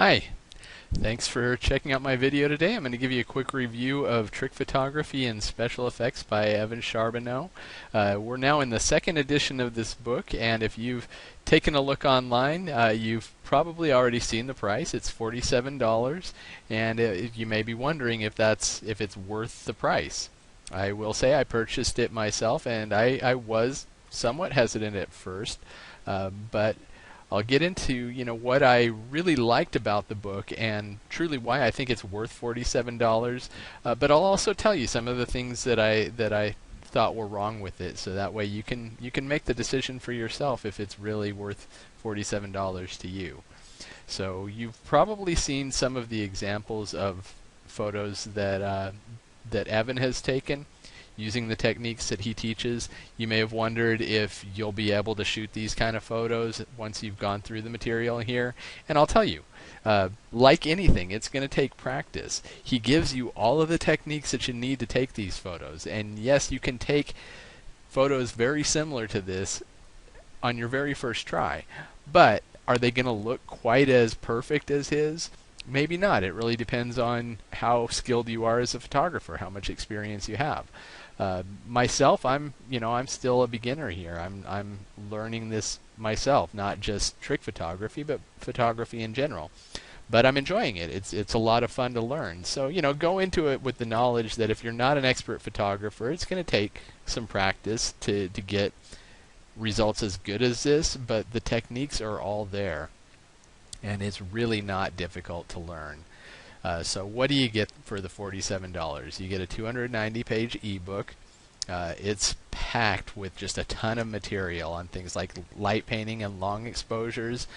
Hi, thanks for checking out my video today. I'm going to give you a quick review of Trick Photography and Special Effects by Evan Charbonneau. We're now in the second edition of this book, and if you've taken a look online, you've probably already seen the price. It's $47, and you may be wondering if it's worth the price. I will say I purchased it myself, and I was somewhat hesitant at first, but I'll get into what I really liked about the book and truly why I think it's worth $47. But I'll also tell you some of the things that I thought were wrong with it, so that way you can make the decision for yourself if it's really worth $47 to you. So you've probably seen some of the examples of photos that Evan has taken using the techniques that he teaches. You may have wondered if you'll be able to shoot these kind of photos once you've gone through the material here. And I'll tell you, like anything, it's going to take practice. He gives you all of the techniques that you need to take these photos. And yes, you can take photos very similar to this on your very first try. But are they going to look quite as perfect as his? Maybe not. It really depends on how skilled you are as a photographer, how much experience you have. Myself, I'm still a beginner here. I'm learning this myself, not just trick photography, but photography in general. But I'm enjoying it. It's a lot of fun to learn. So go into it with the knowledge that if you're not an expert photographer, it's going to take some practice to get results as good as this. But the techniques are all there, and it's really not difficult to learn. So what do you get for the $47? You get a 290-page ebook. It's packed with just a ton of material on things like light painting and long exposures.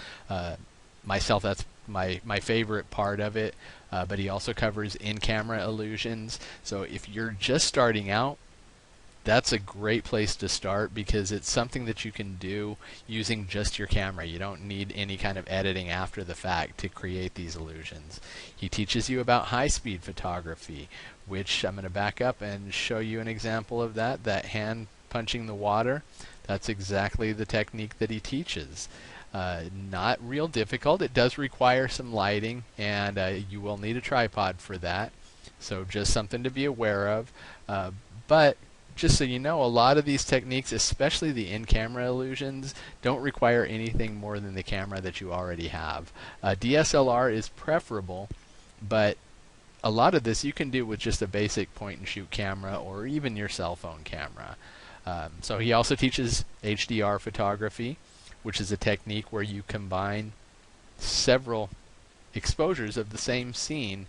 Myself, that's my favorite part of it. But he also covers in-camera illusions. So if you're just starting out, that's a great place to start because it's something that you can do using just your camera. You don't need any kind of editing after the fact to create these illusions. He teaches you about high-speed photography, which I'm going to back up and show you an example of that. That hand punching the water, that's exactly the technique that he teaches. Not real difficult. It does require some lighting, and you will need a tripod for that. So just something to be aware of. But just so you know, a lot of these techniques, especially the in-camera illusions, don't require anything more than the camera that you already have. DSLR is preferable, but a lot of this you can do with just a basic point-and-shoot camera or even your cell phone camera. So he also teaches HDR photography, which is a technique where you combine several exposures of the same scene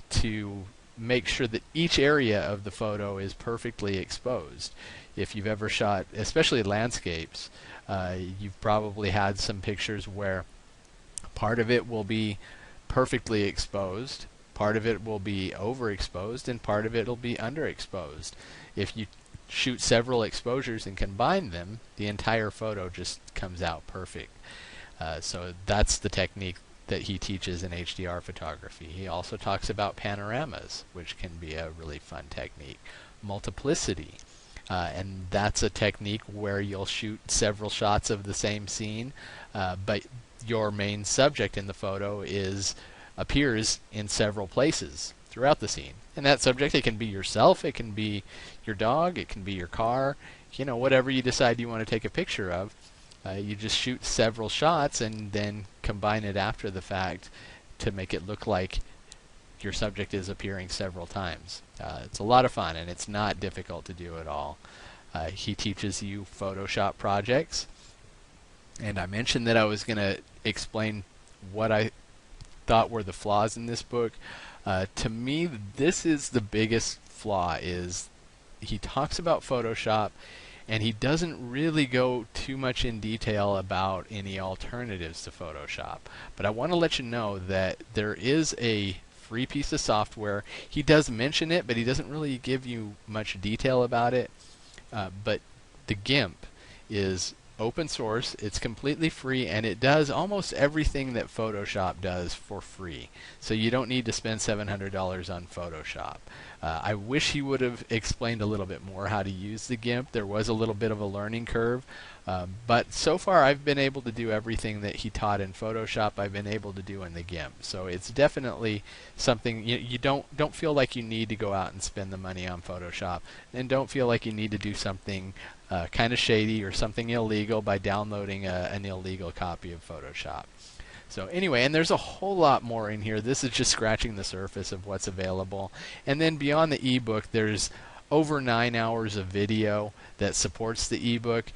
to make sure that each area of the photo is perfectly exposed. If you've ever shot, especially landscapes, you've probably had some pictures where part of it will be perfectly exposed, part of it will be overexposed, and part of it will be underexposed. If you shoot several exposures and combine them, the entire photo just comes out perfect. So that's the technique that he teaches in HDR photography. He also talks about panoramas, which can be a really fun technique. Multiplicity, and that's a technique where you'll shoot several shots of the same scene, but your main subject in the photo appears in several places throughout the scene. And that subject, it can be yourself, it can be your dog, it can be your car, whatever you decide you want to take a picture of. You just shoot several shots and then combine it after the fact to make it look like your subject is appearing several times. It's a lot of fun, and it's not difficult to do at all. He teaches you Photoshop projects, and I mentioned that I was going to explain what I thought were the flaws in this book. To me, this is the biggest flaw, is he talks about Photoshop and he doesn't really go too much in detail about any alternatives to Photoshop. But I want to let you know that there is a free piece of software. He does mention it, but he doesn't really give you much detail about it. But the GIMP is open source, it's completely free, and it does almost everything that Photoshop does for free. So you don't need to spend $700 on Photoshop. I wish he would have explained a little bit more how to use the GIMP. There was a little bit of a learning curve, but so far I've been able to do everything that he taught in Photoshop I've been able to do in the GIMP. So it's definitely something you don't feel like you need to go out and spend the money on Photoshop, and don't feel like you need to do something kind of shady or something illegal by downloading an illegal copy of Photoshop. So anyway, and there's a whole lot more in here. This is just scratching the surface of what's available. And then beyond the ebook, there's over 9 hours of video that supports the ebook.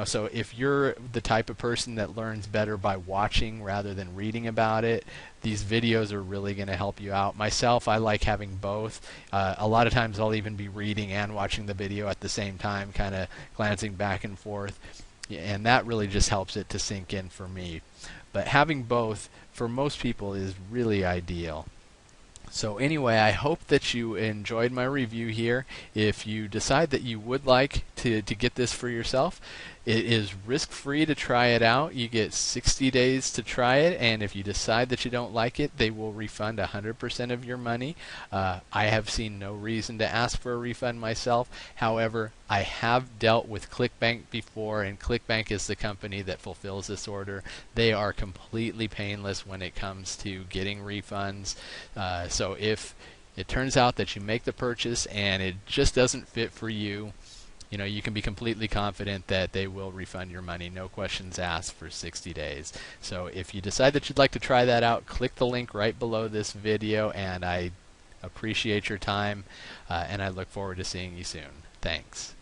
So if you're the type of person that learns better by watching rather than reading about it, these videos are really going to help you out. Myself, I like having both. A lot of times I'll even be reading and watching the video at the same time, kind of glancing back and forth. And that really just helps it to sink in for me. But having both for most people is really ideal. So anyway, I hope that you enjoyed my review here. If you decide that you would like to get this for yourself, it is risk-free to try it out. You get 60 days to try it, and if you decide that you don't like it, they will refund 100% of your money. I have seen no reason to ask for a refund myself. However, I have dealt with ClickBank before, and ClickBank is the company that fulfills this order. They are completely painless when it comes to getting refunds. So if it turns out that you make the purchase and it just doesn't fit for you, you can be completely confident that they will refund your money, no questions asked, for 60 days. So if you decide that you'd like to try that out, click the link right below this video, and I appreciate your time, and I look forward to seeing you soon. Thanks.